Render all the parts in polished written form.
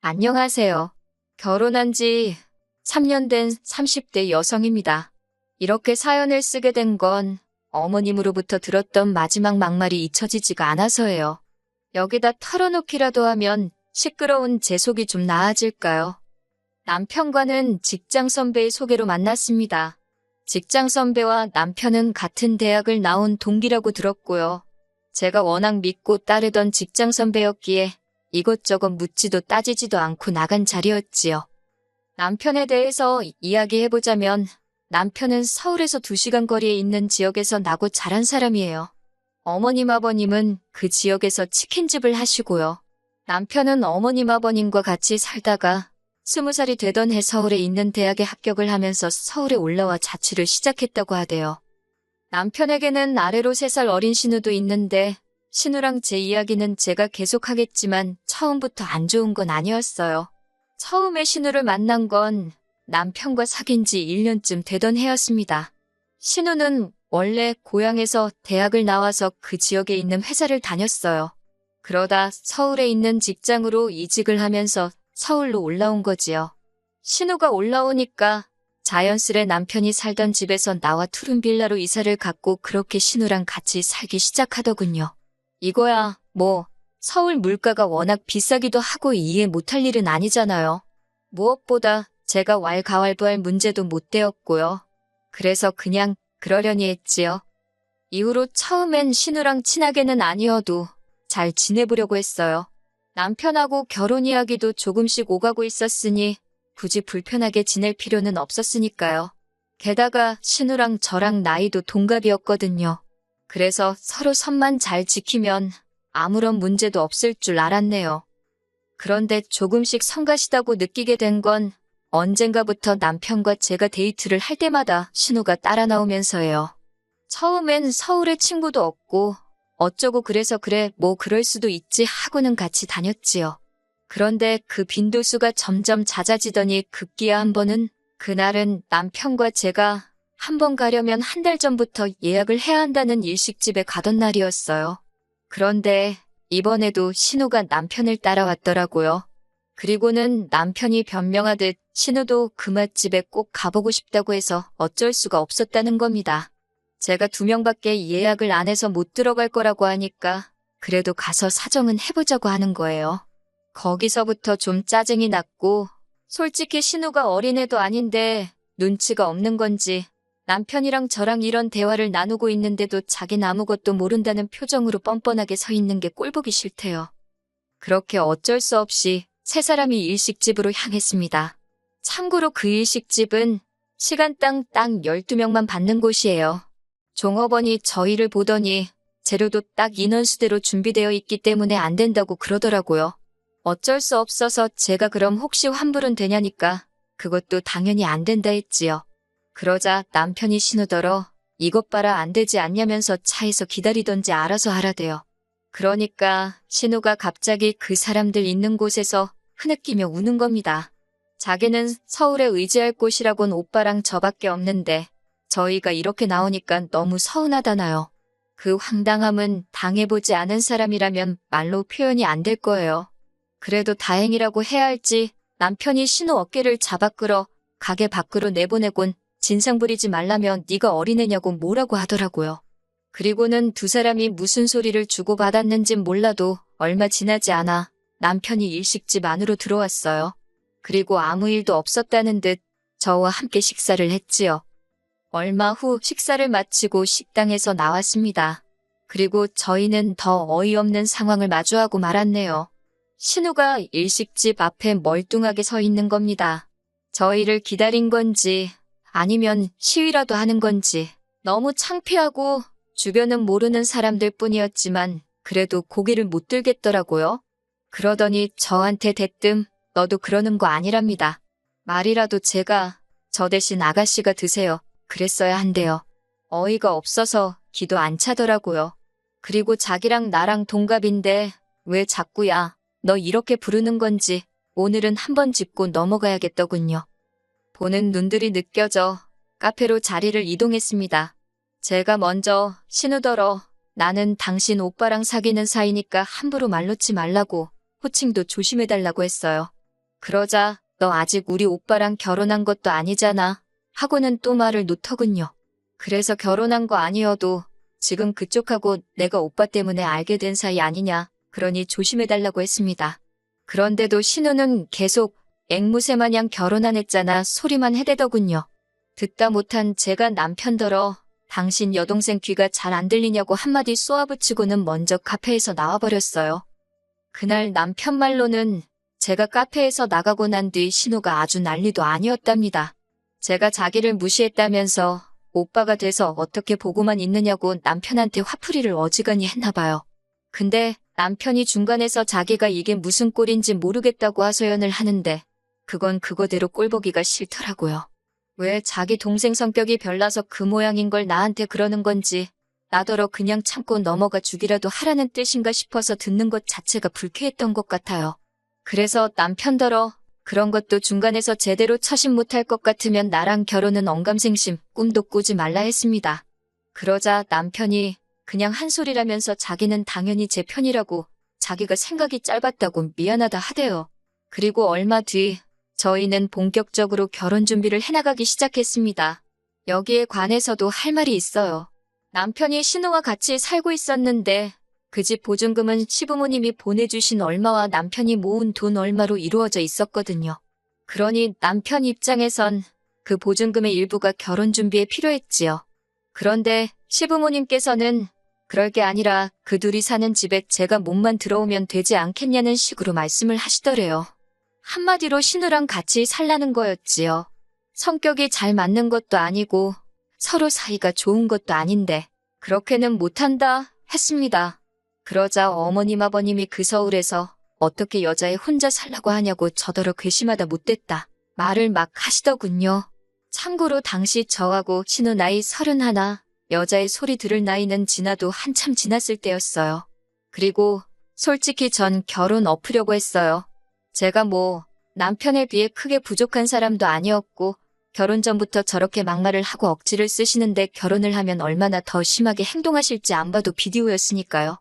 안녕하세요. 결혼한 지 3년 된 30대 여성입니다. 이렇게 사연을 쓰게 된 건 어머님으로부터 들었던 마지막 막말이 잊혀지지가 않아서예요. 여기다 털어놓기라도 하면 시끄러운 제 속이 좀 나아질까요? 남편과는 직장 선배의 소개로 만났습니다. 직장 선배와 남편은 같은 대학을 나온 동기라고 들었고요. 제가 워낙 믿고 따르던 직장 선배였기에 이것저것 묻지도 따지지도 않고 나간 자리였지요. 남편에 대해서 이야기해보자면 남편은 서울에서 2시간 거리에 있는 지역에서 나고 자란 사람이에요. 어머님 아버님은 그 지역에서 치킨집을 하시고요. 남편은 어머님 아버님과 같이 살다가 20살이 되던 해 서울에 있는 대학에 합격을 하면서 서울에 올라와 자취를 시작했다고 하대요. 남편에게는 아래로 3살 어린 신우도 있는데 신우랑 제 이야기는 제가 계속하겠지만 처음부터 안 좋은 건 아니었어요. 처음에 신우를 만난 건 남편과 사귄 지 1년쯤 되던 해였습니다. 신우는 원래 고향에서 대학을 나와서 그 지역에 있는 회사를 다녔어요. 그러다 서울에 있는 직장으로 이직을 하면서 서울로 올라온 거지요. 신우가 올라오니까 자연스레 남편이 살던 집에서 나와 투룸빌라로 이사를 갔고 그렇게 신우랑 같이 살기 시작하더군요. 이거야 뭐 서울 물가가 워낙 비싸기도 하고 이해 못할 일은 아니잖아요. 무엇보다 제가 왈가왈부할 문제도 못 되었고요. 그래서 그냥 그러려니 했지요. 이후로 처음엔 신우랑 친하게는 아니어도 잘 지내보려고 했어요. 남편하고 결혼 이야기도 조금씩 오가고 있었으니 굳이 불편하게 지낼 필요는 없었으니까요. 게다가 신우랑 저랑 나이도 동갑이었거든요. 그래서 서로 선만 잘 지키면 아무런 문제도 없을 줄 알았네요. 그런데 조금씩 성가시다고 느끼게 된 건 언젠가부터 남편과 제가 데이트를 할 때마다 신우가 따라 나오면서예요. 처음엔 서울에 친구도 없고 어쩌고 그래서 그래 뭐 그럴 수도 있지 하고는 같이 다녔지요. 그런데 그 빈도수가 점점 잦아지더니 급기야 한 번은 그날은 남편과 제가 한 번 가려면 1달 전부터 예약을 해야 한다는 일식집에 가던 날이었어요. 그런데 이번에도 신우가 남편을 따라왔더라고요. 그리고는 남편이 변명하듯 신우도 그 맛집에 꼭 가보고 싶다고 해서 어쩔 수가 없었다는 겁니다. 제가 2명밖에 예약을 안 해서 못 들어갈 거라고 하니까 그래도 가서 사정은 해보자고 하는 거예요. 거기서부터 좀 짜증이 났고 솔직히 신우가 어린애도 아닌데 눈치가 없는 건지 남편이랑 저랑 이런 대화를 나누고 있는데도 자긴 아무것도 모른다는 표정으로 뻔뻔하게 서 있는 게 꼴보기 싫대요. 그렇게 어쩔 수 없이 3사람이 일식집으로 향했습니다. 참고로 그 일식집은 시간당 딱 12명만 받는 곳이에요. 종업원이 저희를 보더니 재료도 딱 인원수대로 준비되어 있기 때문에 안 된다고 그러더라고요. 어쩔 수 없어서 제가 그럼 혹시 환불은 되냐니까 그것도 당연히 안 된다 했지요. 그러자 남편이 신우더러 이것 봐라 안 되지 않냐면서 차에서 기다리던지 알아서 하라대요. 그러니까 신우가 갑자기 그 사람들 있는 곳에서 흐느끼며 우는 겁니다. 자기는 서울에 의지할 곳이라곤 오빠랑 저밖에 없는데 저희가 이렇게 나오니까 너무 서운하다나요. 그 황당함은 당해보지 않은 사람이라면 말로 표현이 안 될 거예요. 그래도 다행이라고 해야 할지 남편이 신우 어깨를 잡아 끌어 가게 밖으로 내보내곤 진상 부리지 말라며 네가 어린애냐고 뭐라고 하더라고요. 그리고는 2사람이 무슨 소리를 주고받았는진 몰라도 얼마 지나지 않아 남편이 일식집 안으로 들어왔어요. 그리고 아무 일도 없었다는 듯 저와 함께 식사를 했지요. 얼마 후 식사를 마치고 식당에서 나왔습니다. 그리고 저희는 더 어이없는 상황을 마주하고 말았네요. 신우가 일식집 앞에 멀뚱하게 서 있는 겁니다. 저희를 기다린 건지 아니면 시위라도 하는 건지 너무 창피하고 주변은 모르는 사람들 뿐이었지만 그래도 고개를 못 들겠더라고요. 그러더니 저한테 대뜸 너도 그러는 거 아니랍니다. 말이라도 제가 저 대신 아가씨가 드세요. 그랬어야 한대요. 어이가 없어서 기도 안 차더라고요. 그리고 자기랑 나랑 동갑인데 왜 자꾸야 너 이렇게 부르는 건지 오늘은 한번 짚고 넘어가야겠더군요. 보는 눈들이 느껴져 카페로 자리를 이동했습니다. 제가 먼저 신우더러 나는 당신 오빠랑 사귀는 사이니까 함부로 말 놓지 말라고 호칭도 조심해달라고 했어요. 그러자 너 아직 우리 오빠랑 결혼한 것도 아니잖아 하고는 또 말을 놓더군요. 그래서 결혼한 거 아니어도 지금 그쪽하고 내가 오빠 때문에 알게 된 사이 아니냐. 그러니 조심해달라고 했습니다. 그런데도 신우는 계속 앵무새 마냥 결혼 안 했잖아 소리만 해대더군요. 듣다 못한 제가 남편더러 당신 여동생 귀가 잘 안 들리냐고 한마디 쏘아붙이고는 먼저 카페에서 나와버렸어요. 그날 남편 말로는 제가 카페에서 나가고 난 뒤 신우가 아주 난리도 아니었답니다. 제가 자기를 무시했다면서 오빠가 돼서 어떻게 보고만 있느냐고 남편한테 화풀이를 어지간히 했나 봐요. 근데 남편이 중간에서 자기가 이게 무슨 꼴인지 모르겠다고 하소연을 하는데 그건 그거대로 꼴보기가 싫더라고요. 왜 자기 동생 성격이 별나서 그 모양인 걸 나한테 그러는 건지 나더러 그냥 참고 넘어가 주기라도 하라는 뜻인가 싶어서 듣는 것 자체가 불쾌했던 것 같아요. 그래서 남편더러 그런 것도 중간에서 제대로 처신 못할 것 같으면 나랑 결혼은 언감생심 꿈도 꾸지 말라 했습니다. 그러자 남편이 그냥 한 소리라면서 자기는 당연히 제 편이라고 자기가 생각이 짧았다고 미안하다 하대요. 그리고 얼마 뒤 저희는 본격적으로 결혼 준비를 해나가기 시작했습니다. 여기에 관해서도 할 말이 있어요. 남편이 신우와 같이 살고 있었는데 그 집 보증금은 시부모님이 보내주신 얼마와 남편이 모은 돈 얼마로 이루어져 있었거든요. 그러니 남편 입장에선 그 보증금의 일부가 결혼 준비에 필요했지요. 그런데 시부모님께서는 그럴 게 아니라 그 둘이 사는 집에 제가 몸만 들어오면 되지 않겠냐는 식으로 말씀을 하시더래요. 한마디로 신우랑 같이 살라는 거였지요. 성격이 잘 맞는 것도 아니고 서로 사이가 좋은 것도 아닌데 그렇게는 못한다 했습니다. 그러자 어머님 아버님이 그 서울에서 어떻게 여자애 혼자 살라고 하냐고 저더러 괘씸하다 못됐다 말을 막 하시더군요. 참고로 당시 저하고 신우 나이 31, 여자의 소리 들을 나이는 지나도 한참 지났을 때였어요. 그리고 솔직히 전 결혼 엎으려고 했어요. 제가 뭐 남편에 비해 크게 부족한 사람도 아니었고 결혼 전부터 저렇게 막말을 하고 억지를 쓰시는데 결혼을 하면 얼마나 더 심하게 행동하실지 안 봐도 비디오였으니까요.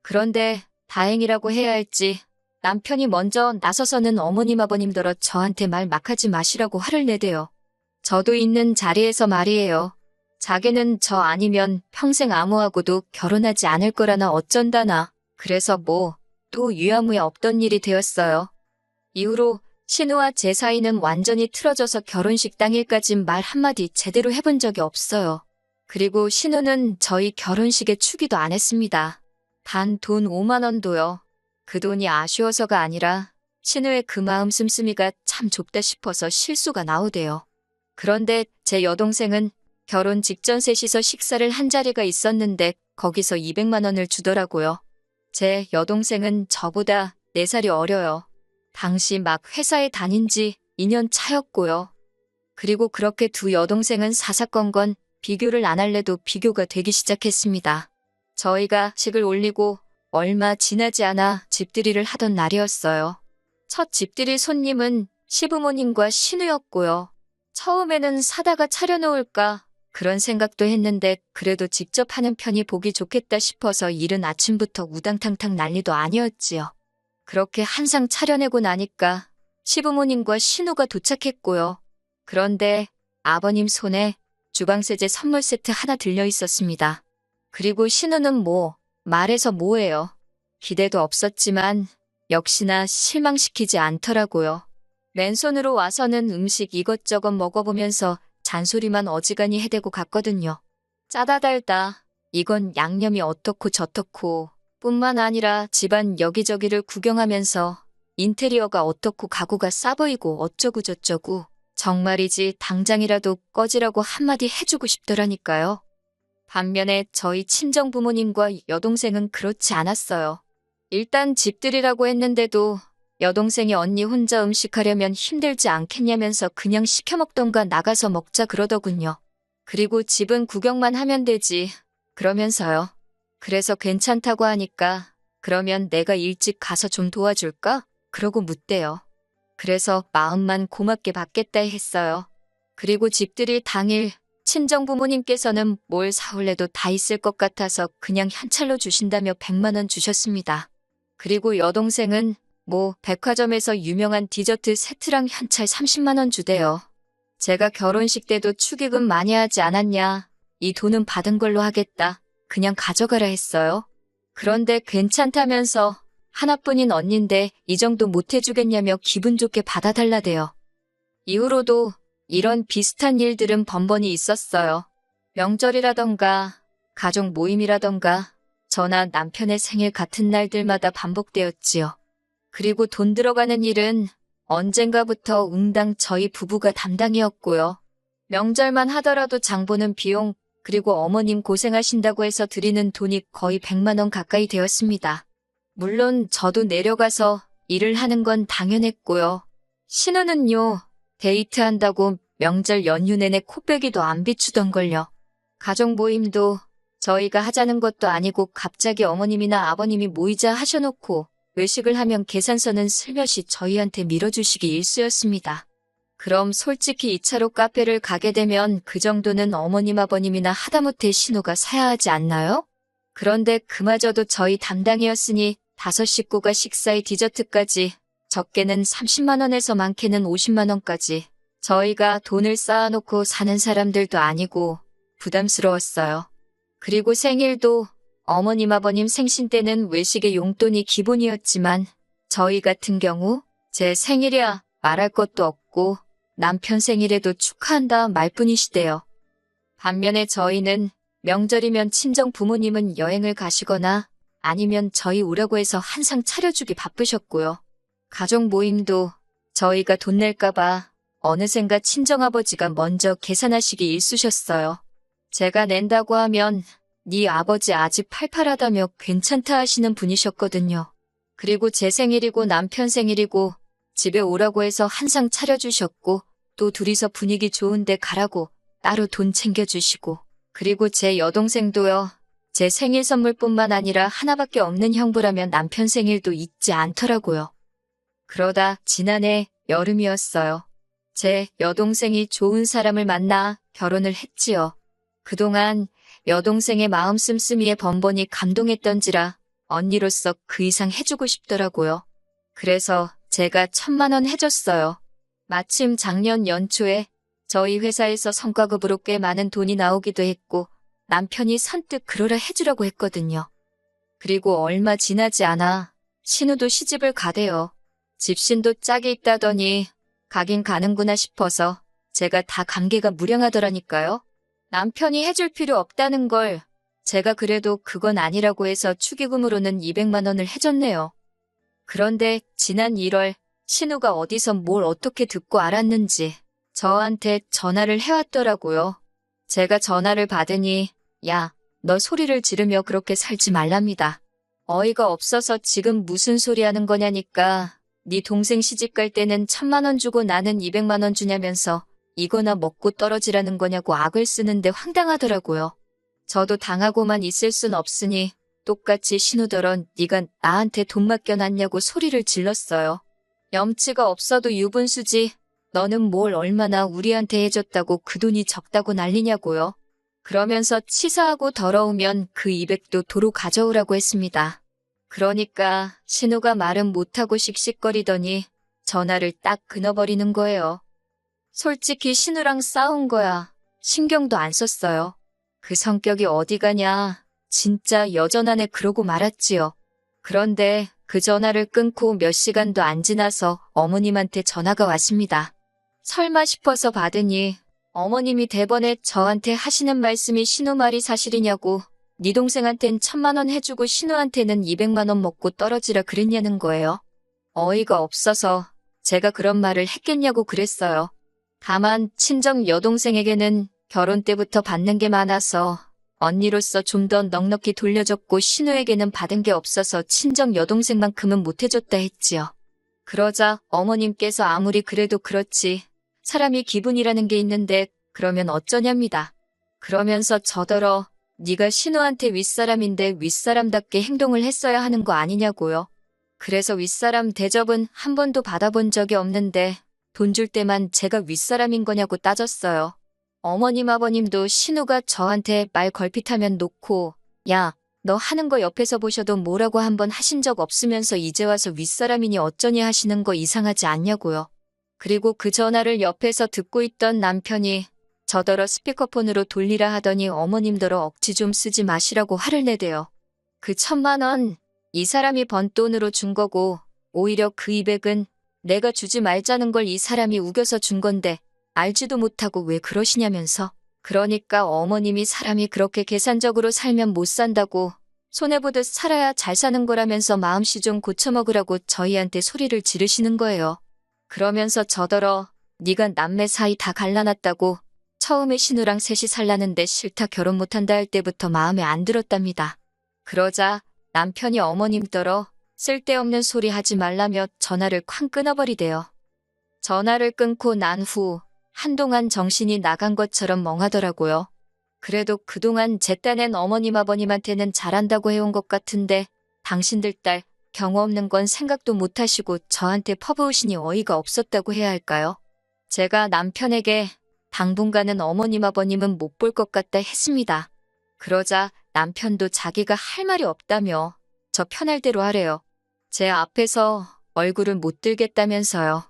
그런데 다행이라고 해야 할지 남편이 먼저 나서서는 어머님 아버님더러 저한테 말 막 하지 마시라고 화를 내대요. 저도 있는 자리에서 말이에요. 자기는 저 아니면 평생 아무하고도 결혼하지 않을 거라나 어쩐다나. 그래서 뭐 또 유야무야 없던 일이 되었어요. 이후로 신우와 제 사이는 완전히 틀어져서 결혼식 당일까진 말 한마디 제대로 해본 적이 없어요. 그리고 신우는 저희 결혼식에 추기도 안 했습니다. 단 돈 5만 원도요. 그 돈이 아쉬워서가 아니라 신우의 그 마음 씀씀이가 참 좁다 싶어서 실수가 나오대요. 그런데 제 여동생은 결혼 직전 셋이서 식사를 한 자리가 있었는데 거기서 200만 원을 주더라고요. 제 여동생은 저보다 4살이 어려요. 당시 막 회사에 다닌 지 2년 차였고요. 그리고 그렇게 두 여동생은 사사건건 비교를 안 할래도 비교가 되기 시작했습니다. 저희가 식을 올리고 얼마 지나지 않아 집들이를 하던 날이었어요. 첫 집들이 손님은 시부모님과 신우였고요. 처음에는 사다가 차려놓을까 그런 생각도 했는데 그래도 직접 하는 편이 보기 좋겠다 싶어서 이른 아침부터 우당탕탕 난리도 아니었지요. 그렇게 한 상 차려내고 나니까 시부모님과 신우가 도착했고요. 그런데 아버님 손에 주방세제 선물 세트 하나 들려 있었습니다. 그리고 신우는 뭐 말해서 뭐예요. 기대도 없었지만 역시나 실망시키지 않더라고요. 맨손으로 와서는 음식 이것저것 먹어보면서 잔소리만 어지간히 해대고 갔거든요. 짜다 달다. 이건 양념이 어떻고 저떻고 뿐만 아니라 집안 여기저기를 구경하면서 인테리어가 어떻고 가구가 싸 보이고 어쩌고 저쩌고 정말이지 당장이라도 꺼지라고 한마디 해주고 싶더라니까요. 반면에 저희 친정부모님과 여동생은 그렇지 않았어요. 일단 집들이라고 했는데도 여동생이 언니 혼자 음식하려면 힘들지 않겠냐면서 그냥 시켜 먹던가 나가서 먹자 그러더군요. 그리고 집은 구경만 하면 되지 그러면서요. 그래서 괜찮다고 하니까 그러면 내가 일찍 가서 좀 도와줄까? 그러고 묻대요. 그래서 마음만 고맙게 받겠다 했어요. 그리고 집들이 당일 친정부모님께서는 뭘 사올래도 다 있을 것 같아서 그냥 현찰로 주신다며 100만 원 주셨습니다. 그리고 여동생은 뭐 백화점에서 유명한 디저트 세트랑 현찰 30만 원 주대요. 제가 결혼식 때도 축의금 많이 하지 않았냐. 이 돈은 받은 걸로 하겠다. 그냥 가져가라 했어요. 그런데 괜찮다면서 하나뿐인 언니인데 이 정도 못 해주겠냐며 기분 좋게 받아달라대요. 이후로도 이런 비슷한 일들은 번번이 있었어요. 명절이라던가 가족 모임이라던가 저나 남편의 생일 같은 날들마다 반복되었지요. 그리고 돈 들어가는 일은 언젠가부터 응당 저희 부부가 담당이었고요. 명절만 하더라도 장 보는 비용, 그리고 어머님 고생하신다고 해서 드리는 돈이 거의 100만 원 가까이 되었습니다. 물론 저도 내려가서 일을 하는 건 당연했고요. 신우는요, 데이트한다고 명절 연휴 내내 코빼기도 안 비추던걸요. 가족 모임도 저희가 하자는 것도 아니고 갑자기 어머님이나 아버님이 모이자 하셔놓고 외식을 하면 계산서는 슬며시 저희한테 밀어주시기 일쑤였습니다. 그럼 솔직히 2차로 카페를 가게 되면 그 정도는 어머님 아버님이나 하다못해 신우가 사야 하지 않나요? 그런데 그마저도 저희 담당이었으니 5 식구가 식사에 디저트까지 적게는 30만 원에서 많게는 50만 원까지 저희가 돈을 쌓아놓고 사는 사람들도 아니고 부담스러웠어요. 그리고 생일도 어머님 아버님 생신 때는 외식의 용돈이 기본이었지만 저희 같은 경우 제 생일이야 말할 것도 없고 남편 생일에도 축하한다 말뿐이시대요. 반면에 저희는 명절이면 친정 부모님은 여행을 가시거나 아니면 저희 오라고 해서 한상 차려주기 바쁘셨고요. 가족 모임도 저희가 돈 낼까봐 어느샌가 친정아버지가 먼저 계산하시기 일쑤셨어요. 제가 낸다고 하면 네 아버지 아직 팔팔하다며 괜찮다 하시는 분이셨거든요. 그리고 제 생일이고 남편 생일이고 집에 오라고 해서 한상 차려주셨고 또 둘이서 분위기 좋은데 가라고 따로 돈 챙겨주시고 그리고 제 여동생도요. 제 생일 선물뿐만 아니라 하나밖에 없는 형부라면 남편 생일도 잊지 않더라고요. 그러다 지난해 여름이었어요. 제 여동생이 좋은 사람을 만나 결혼을 했지요. 그동안 여동생의 마음 씀씀이에 번번이 감동했던지라 언니로서 그 이상 해주고 싶더라고요. 그래서 제가 1,000만 원 해줬어요. 마침 작년 연초에 저희 회사에서 성과급으로 꽤 많은 돈이 나오기도 했고 남편이 선뜻 그러라 해주라고 했거든요. 그리고 얼마 지나지 않아 신우도 시집을 가대요. 집신도 짝이 있다더니 가긴 가는구나 싶어서 제가 다 감개가 무량하더라니까요. 남편이 해줄 필요 없다는 걸 제가 그래도 그건 아니라고 해서 축의금으로는 200만 원을 해줬네요. 그런데 지난 1월 신우가 어디서 뭘 어떻게 듣고 알았는지 저한테 전화를 해왔더라고요. 제가 전화를 받으니 야, 너 소리를 지르며 그렇게 살지 말랍니다. 어이가 없어서 지금 무슨 소리 하는 거냐니까 네 동생 시집갈 때는 1,000만 원 주고 나는 200만 원 주냐면서 이거나 먹고 떨어지라는 거냐고 악을 쓰는데 황당하더라고요. 저도 당하고만 있을 순 없으니 똑같이 신우더런 네가 나한테 돈 맡겨놨냐고 소리를 질렀어요. 염치가 없어도 유분수지. 너는 뭘 얼마나 우리한테 해줬다고 그 돈이 적다고 난리냐고요. 그러면서 치사하고 더러우면 그 200도 도로 가져오라고 했습니다. 그러니까 신우가 말은 못하고 씩씩거리더니 전화를 딱 끊어버리는 거예요. 솔직히 신우랑 싸운 거야. 신경도 안 썼어요. 그 성격이 어디 가냐. 진짜 여전하네 그러고 말았지요. 그런데 그 전화를 끊고 몇 시간도 안 지나서 어머님한테 전화가 왔습니다. 설마 싶어서 받으니 어머님이 대번에 저한테 하시는 말씀이 신우 말이 사실이냐고 네 동생한텐 1,000만 원 해주고 신우한테는 200만 원 먹고 떨어지라 그랬냐는 거예요. 어이가 없어서 제가 그런 말을 했겠냐고 그랬어요. 다만 친정 여동생에게는 결혼 때부터 받는 게 많아서 언니로서 좀 더 넉넉히 돌려줬고 신우에게는 받은 게 없어서 친정 여동생만큼은 못 해줬다 했지요. 그러자 어머님께서 아무리 그래도 그렇지 사람이 기분이라는 게 있는데 그러면 어쩌냐입니다. 그러면서 저더러 네가 신우한테 윗사람인데 윗사람답게 행동을 했어야 하는 거 아니냐고요. 그래서 윗사람 대접은 한 번도 받아본 적이 없는데 돈 줄 때만 제가 윗사람인 거냐고 따졌어요. 어머님 아버님도 신우가 저한테 말 걸핏하면 놓고 야, 너 하는 거 옆에서 보셔도 뭐라고 한번 하신 적 없으면서 이제 와서 윗사람이니 어쩌니 하시는 거 이상하지 않냐고요. 그리고 그 전화를 옆에서 듣고 있던 남편이 저더러 스피커폰으로 돌리라 하더니 어머님더러 억지 좀 쓰지 마시라고 화를 내대요. 그 1,000만 원, 이 사람이 번 돈으로 준 거고 오히려 그 200은 내가 주지 말자는 걸 이 사람이 우겨서 준 건데 알지도 못하고 왜 그러시냐면서. 그러니까 어머님이 사람이 그렇게 계산적으로 살면 못 산다고 손해보듯 살아야 잘 사는 거라면서 마음씨 좀 고쳐먹으라고 저희한테 소리를 지르시는 거예요. 그러면서 저더러 네가 남매 사이 다 갈라놨다고 처음에 신우랑 셋이 살라는데 싫다 결혼 못한다 할 때부터 마음에 안 들었답니다. 그러자 남편이 어머님더러 쓸데없는 소리 하지 말라며 전화를 쾅 끊어버리대요. 전화를 끊고 난 후 한동안 정신이 나간 것처럼 멍하더라고요. 그래도 그동안 제 딴엔 어머님 아버님한테는 잘한다고 해온 것 같은데 당신들 딸 경우 없는 건 생각도 못하시고 저한테 퍼부으시니 어이가 없었다고 해야 할까요? 제가 남편에게 당분간은 어머님 아버님은 못 볼 것 같다 했습니다. 그러자 남편도 자기가 할 말이 없다며 저 편할 대로 하래요. 제 앞에서 얼굴을 못 들겠다면서요.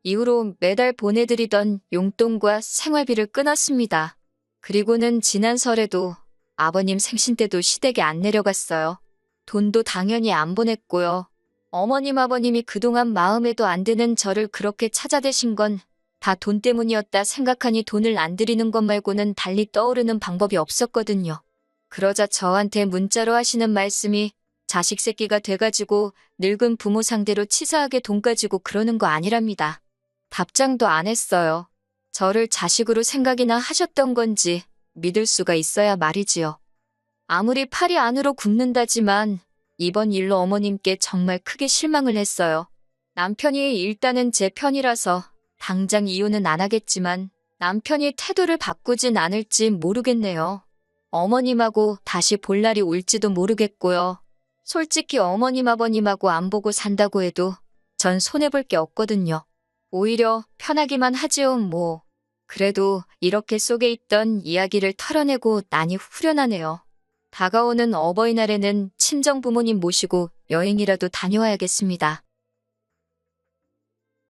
이후로 매달 보내드리던 용돈과 생활비를 끊었습니다. 그리고는 지난 설에도 아버님 생신 때도 시댁에 안 내려갔어요. 돈도 당연히 안 보냈고요. 어머님 아버님이 그동안 마음에도 안 드는 저를 그렇게 찾아대신 건 다 돈 때문이었다 생각하니 돈을 안 드리는 것 말고는 달리 떠오르는 방법이 없었거든요. 그러자 저한테 문자로 하시는 말씀이 자식 새끼가 돼가지고 늙은 부모 상대로 치사하게 돈 가지고 그러는 거 아니랍니다. 답장도 안 했어요. 저를 자식으로 생각이나 하셨던 건지 믿을 수가 있어야 말이지요. 아무리 팔이 안으로 굽는다지만 이번 일로 어머님께 정말 크게 실망을 했어요. 남편이 일단은 제 편이라서 당장 이혼은 안 하겠지만 남편이 태도를 바꾸진 않을지 모르겠네요. 어머님하고 다시 볼 날이 올지도 모르겠고요. 솔직히 어머님 아버님하고 안 보고 산다고 해도 전 손해볼 게 없거든요. 오히려 편하기만 하지요 뭐. 그래도 이렇게 속에 있던 이야기를 털어내고 나니 후련하네요. 다가오는 어버이날에는 친정 부모님 모시고 여행이라도 다녀와야겠습니다.